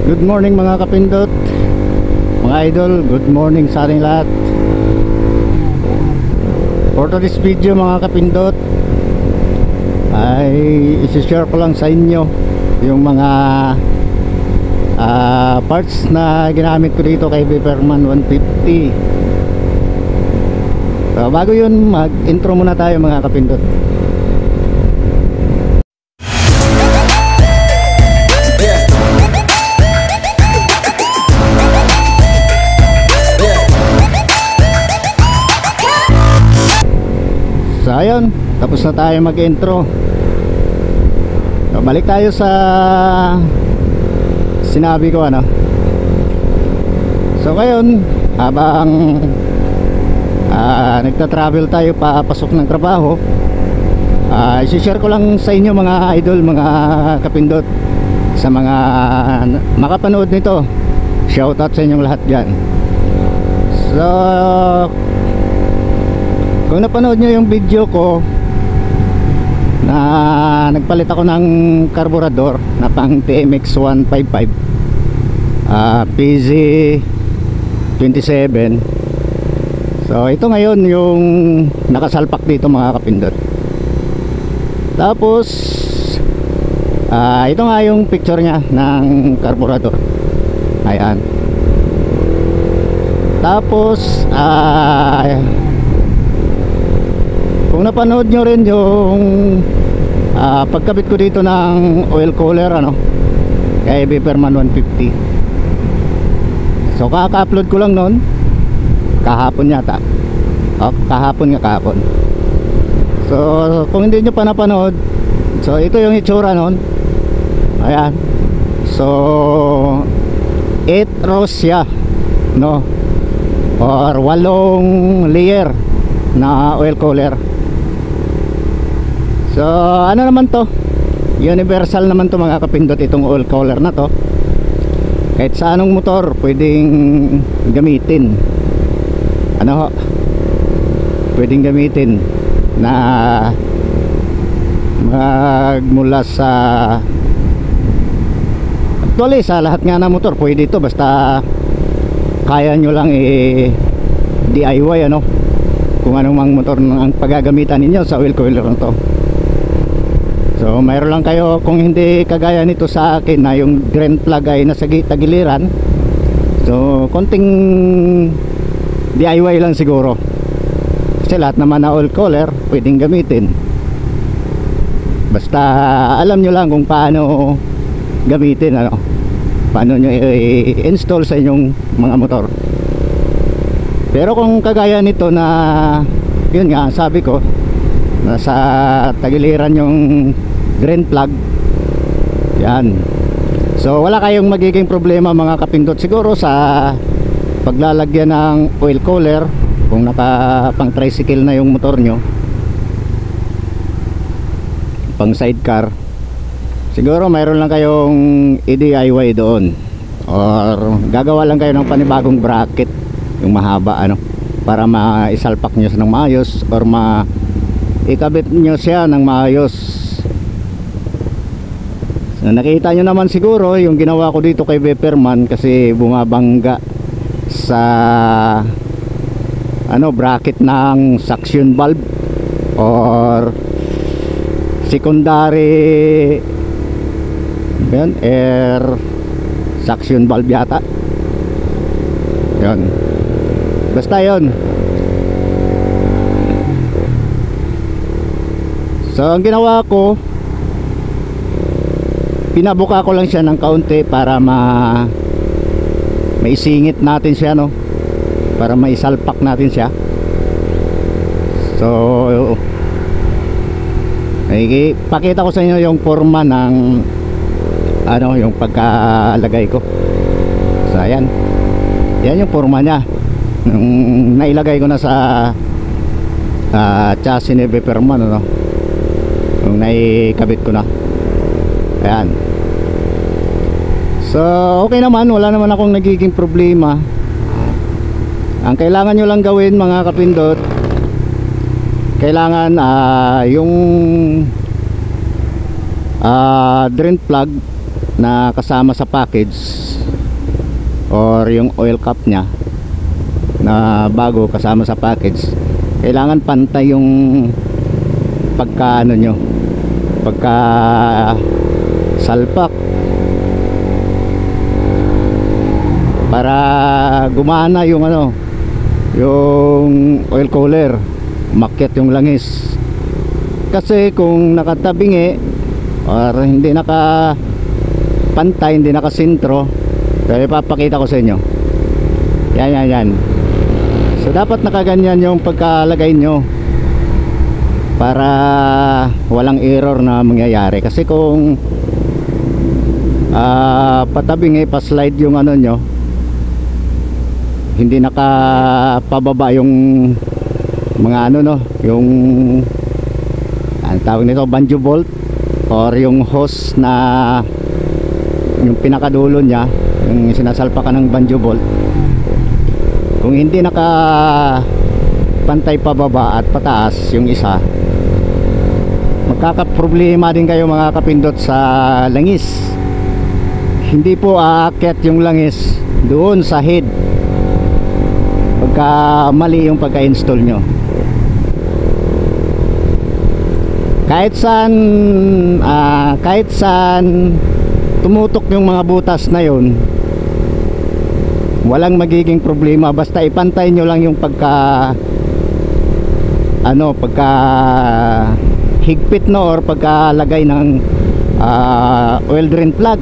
Good morning mga kapindot, mga idol, good morning sa ating lahat. For today's video mga kapindot ay isi-share ko lang sa inyo yung mga parts na ginamit ko dito kay Viperman 150. So, bago yun, mag-intro muna tayo mga kapindot. So ayun, tapos na tayo mag-intro. So, balik tayo sa sinabi ko So ngayon, habang nagta-travel tayo papasok ng trabaho, isi-share ko lang sa inyo mga idol, mga kapindot, sa mga makapanood nito. Shoutout sa inyong lahat dyan. So kung napanood nyo yung video ko na nagpalit ako ng karburador na pang TMX 155 PZ27. So ito ngayon yung nakasalpak dito mga kapindot. Tapos ito nga yung picture nya ng karburador. Ayan. Tapos kung napanood nyo rin yung pagkabit ko dito ng oil cooler kay Viperman 150. So kaka-upload ko lang nun kahapon yata. Kahapon. So kung hindi nyo pa napanood, so ito yung itsura nun. Ayan. So 8 rows siya, or 8 layer na oil cooler. So ano naman to, universal naman to mga kapindot, itong oil cooler na to. Kahit sa anong motor pwedeng gamitin, pwedeng gamitin na magmula sa, actually sa lahat nga na motor pwede ito, basta kaya nyo lang DIY kung anong mang motor ang paggagamitan ninyo sa oil cooler na to. So mayroon lang kayo, kung hindi kagaya nito sa akin na yung drain plug ay nasa tagiliran, so konting DIY lang siguro, kasi lahat naman na oil cooler pwedeng gamitin, basta alam nyo lang kung paano gamitin, paano nyo i-install sa inyong mga motor. Pero kung kagaya nito na yun nga sabi ko, nasa tagiliran yung drain plug, yan, so wala kayong magiging problema mga kapindot siguro sa paglalagyan ng oil cooler kung naka pang tricycle na yung motor nyo, pang sidecar. Siguro mayroon lang kayong i-DIY doon, or gagawa lang kayo ng panibagong bracket, yung mahaba para maisalpak nyo siya ng maayos, or ikabit nyo siya ng maayos. So, nakita nyo naman siguro yung ginawa ko dito kay Viperman, kasi bumabangga sa bracket ng suction valve or secondary air suction valve yata yun, basta yun. So ang ginawa ko, pinabuka ko lang siya ng kaunti para maisingit natin siya, para maisalpak natin siya. So pakita ko sa inyo yung forma ng yung pagkalagay ko. So ayan, yan yung forma nya nung nailagay ko na sa chassis ni Viperman, nung naikabit ko na. Ayan. So okay naman, wala naman akong nagiging problema. Ang kailangan nyo lang gawin mga kapindot, kailangan yung drain plug na kasama sa package or yung oil cap nya na bago kasama sa package, kailangan pantay yung pagka ano nyo, pagka salpak, para gumana yung ano, yung oil cooler, umakyat yung langis. Kasi kung nakatabingi or hindi nakapantay, hindi nakasintro, kaya ipapakita ko sa inyo. Yan. So dapat nakaganyan yung pagkalagay nyo para walang error na mangyayari. Kasi kung patabingi, pa-slide yung ano nyo, hindi nakapababa yung mga ano no, yung ang tawag nito, banjo bolt or yung hose na yung pinakadulo nya, yung sinasalpakan ng banjo bolt. Kung hindi nakapantay pababa at pataas yung isa, magkakaproblema din kayo mga kapindot sa langis. Hindi po aakyat yung langis doon sa head pagka mali yung pagka-install nyo. Kahit saan tumutok yung mga butas na yun, walang magiging problema, basta ipantay nyo lang yung pagka higpit no, or pagkalagay ng oil drain plug.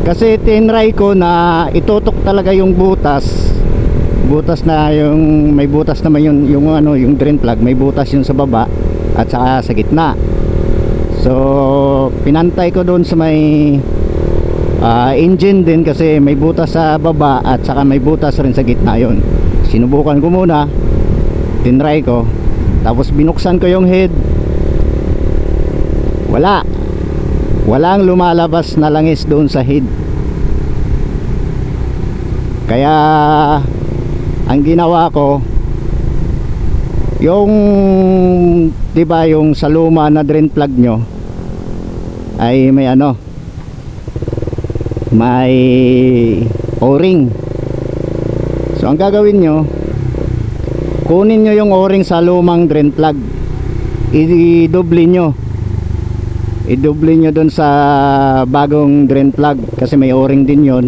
Kasi tinry ko na itutok talaga yung butas na yung may butas naman yung ano, yung drain plug, may butas yun sa baba at saka sa gitna. So pinantay ko doon sa may engine din, kasi may butas sa baba at saka may butas rin sa gitna yun. Sinubukan ko muna, tinry ko, tapos binuksan ko yung head, walang lumalabas na langis doon sa head. Kaya ang ginawa ko, yung diba yung sa luma na drain plug nyo ay may ano, may o-ring. So ang gagawin nyo, kunin nyo yung o-ring sa lumang drain plug, i-doble nyo doon sa bagong drain plug, kasi may o-ring din yon.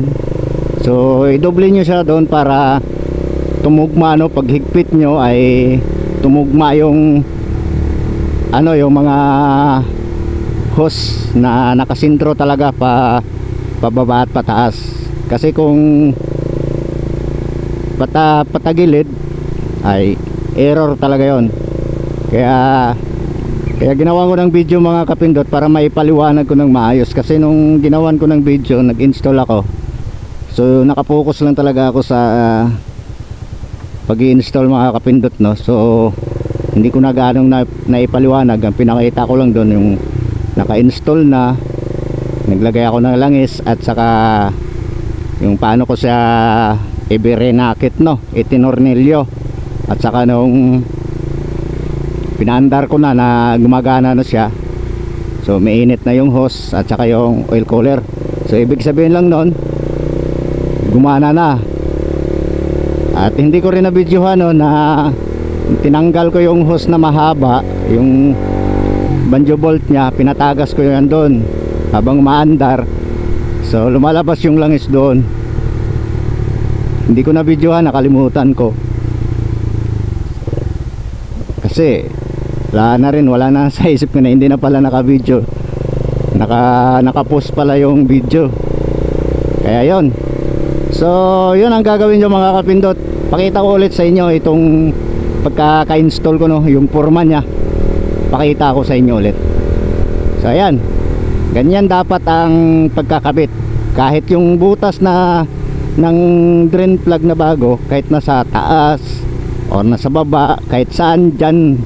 So i-doble nyo siya doon para tumugma, no, pag higpit nyo ay tumugma yung ano, yung mga hose na nakasintro talaga pababa at pataas. Kasi kung patagilid ay error talaga yon. Kaya ginawa ko ng video mga kapindot para maipaliwanag ko ng maayos. Kasi nung ginawan ko ng video, nag-install ako, so nakapokus lang talaga ako sa pag-i-install mga kapindot, no. So hindi ko na gaanong naipaliwanag. Ang pinakita ko lang doon yung naka-install na, naglagay ako ng langis, at saka yung paano ko siya i-renakit, no, itinornilyo, at saka nung pinaandar ko na gumagana na siya, so mainit na yung hose at saka yung oil cooler. So ibig sabihin lang nun, gumana na. At hindi ko rin na videohan, no, na tinanggal ko yung hose na mahaba, yung banjo bolt nya, pinatagas ko yan doon habang maandar. So lumalabas yung langis doon. Hindi ko na videohan, nakalimutan ko. Kasi wala na sa isip ko na hindi na pala naka-video. Naka-post pala yung video. Kaya yon. So yun ang gagawin nyo mga kapindot. Pakita ko ulit sa inyo itong pagka-install ko, no, yung forma nya. Pakita ko sa inyo ulit. So ayan, ganyan dapat ang pagkakabit. Kahit yung butas na ng drain plug na bago, kahit nasa taas o nasa baba, kahit saan dyan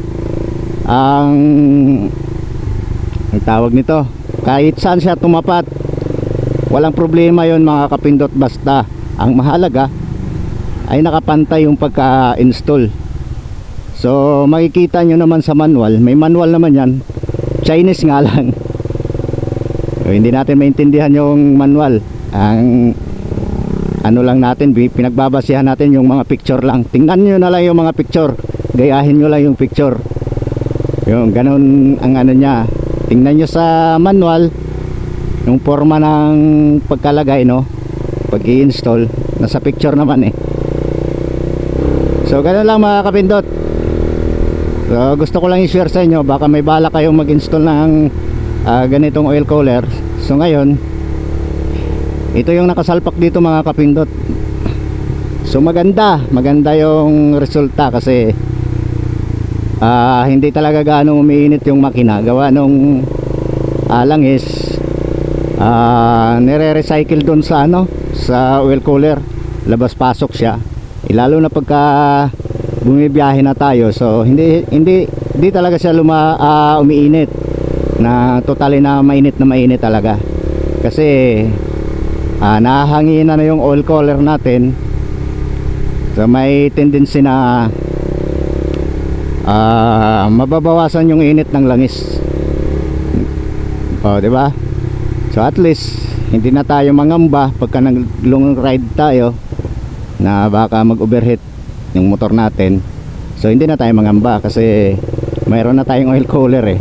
ang tawag nito, kahit saan siya tumapat, walang problema yon mga kapindot. Basta ang mahalaga ay nakapantay yung pagka-install. So makikita nyo naman sa manual, may manual naman yan, Chinese nga lang. So, hindi natin maintindihan yung manual. Ang ano lang natin, pinagbabasihan natin yung mga picture lang. Tingnan nyo na lang yung mga picture, gayahin nyo lang yung picture. Yung ganun ang ano niya. Tingnan nyo sa manual yung forma ng pagkalagay, no, pag i-install nasa picture naman eh. So ganun lang mga kapindot. So gusto ko lang i-share sa inyo, baka may bala kayong mag-install ng ganitong oil cooler. So ngayon, ito yung nakasalpak dito mga kapindot. So maganda yung resulta kasi hindi talaga gaano umiinit yung makina. Gawa nung langis, nire-recycle doon sa ano, sa oil cooler. Labas pasok siya. Lalo na pagka bumibiyahe na tayo, so hindi talaga siya umiinit na totally na mainit talaga. Kasi nahahangin na yung oil cooler natin. So may tendency na mababawasan yung init ng langis. Di ba? So at least hindi na tayo mangamba pagka nag-long ride tayo na baka mag-overheat yung motor natin. So hindi na tayo mangamba kasi mayroon na tayong oil cooler eh.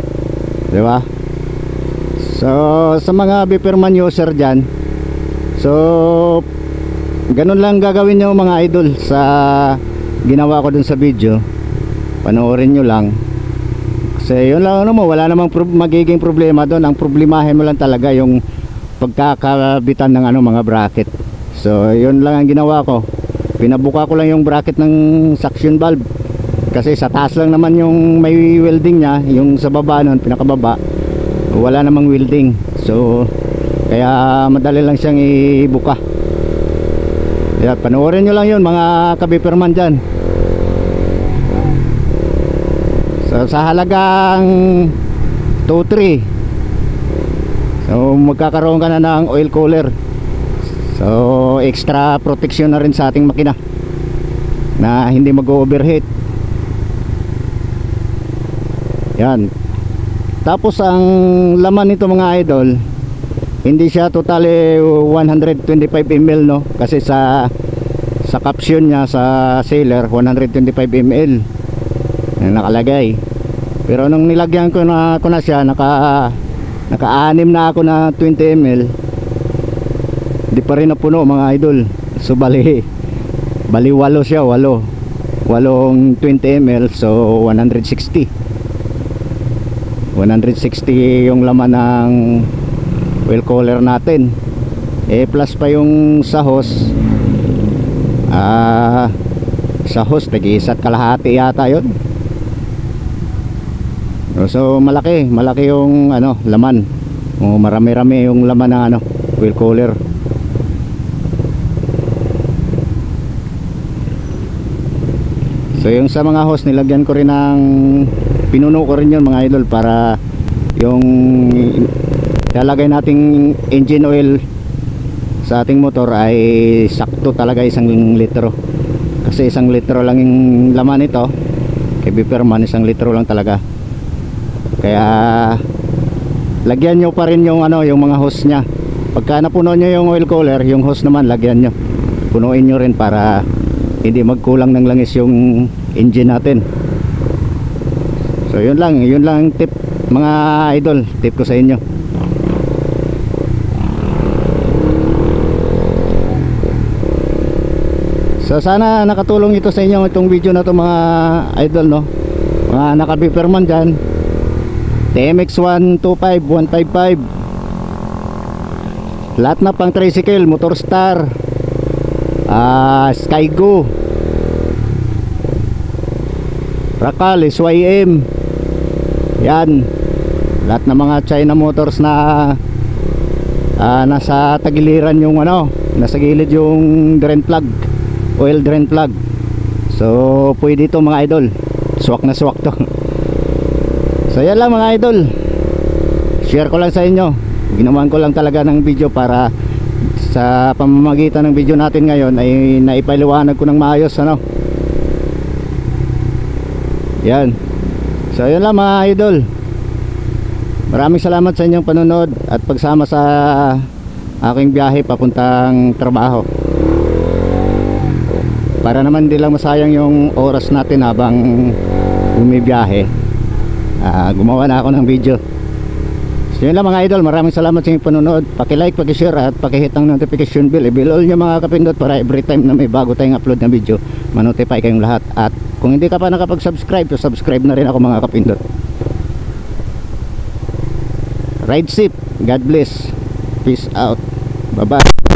Di ba? So sa mga Biperman user dyan, so ganun lang gagawin nyo mga idol sa ginawa ko dun sa video. Panoorin nyo lang. Kasi yun lang, ano mo, wala namang magiging problema doon. Ang problemahin mo lang talaga yung pagkakabitan ng ano, mga bracket. So yun lang ang ginawa ko. Pinabuka ko lang yung bracket ng suction valve. Kasi sa taas lang naman yung may welding nya. Yung sa baba nun, pinakababa, wala namang welding. So kaya madali lang siyang ibuka. Kaya panoorin nyo lang yun mga kabiperman dyan. So sa halagang 2-3, so magkakaroon ka na ng oil cooler. So extra protection na rin sa ating makina na hindi mag-overheat. Yan. Tapos ang laman nito mga idol, hindi siya totally 125 ml, no? Kasi sa caption niya sa seller 125 ml na nakalagay. Pero nung nilagyan ko na siya, naka-anim na ako na 20 ml, di pa rin napuno mga idol. So bali 8 siya, 8 20 ml, so 160 yung laman ng oil cooler natin. Plus pa yung sa hose, sa hose tag-isa't kalahati yata yun. So malaki yung ano, laman. Marami-rami yung laman ng ano, oil cooler. So yung sa mga hose, nilagyan ko rin ng, pinuno ko rin yun mga idol, para yung lalagay nating engine oil sa ating motor ay sakto talaga 1 litro. Kasi 1 litro lang yung laman nito. Kay Biperman 1 litro lang talaga. Kaya lagyan nyo pa rin yung ano, yung mga hose nya. Pagka napuno nyo yung oil cooler, yung hose naman lagyan nyo, punuin nyo rin para hindi magkulang ng langis yung engine natin. So yun lang tip mga idol, tip ko sa inyo. So sana nakatulong ito sa inyo, itong video na to mga idol, no? Mga naka-Biperman dyan, TMX 125, 155, lahat na pang tricycle, Motorstar, Skygo, Rakal, SYM, yan, lahat ng mga China motors na nasa tagiliran yung ano, nasa gilid yung drain plug, oil drain plug. So pwede ito mga idol, swak na swak to. So yan lang mga idol, share ko lang sa inyo. Ginawan ko lang talaga ng video para sa pamamagitan ng video natin ngayon ay naipaliwanag ko ng maayos, ano. Yan. So yan lang mga idol. Maraming salamat sa inyong panonood at pagsama sa aking biyahe papuntang trabaho. Para naman di lang masayang yung oras natin habang bumibiyahe, gumawa na ako ng video. So yun lang mga idol, maraming salamat sa inyong panonood. Paki-like, paki-share at paki-hit ang notification bell. I-bell all nyo mga kapindot para every time na may bago tayong upload na video, manotify kayong lahat. At kung hindi ka pa nakapag-subscribe, so subscribe na rin ako mga kapindot. Ride safe, God bless, peace out, bye bye.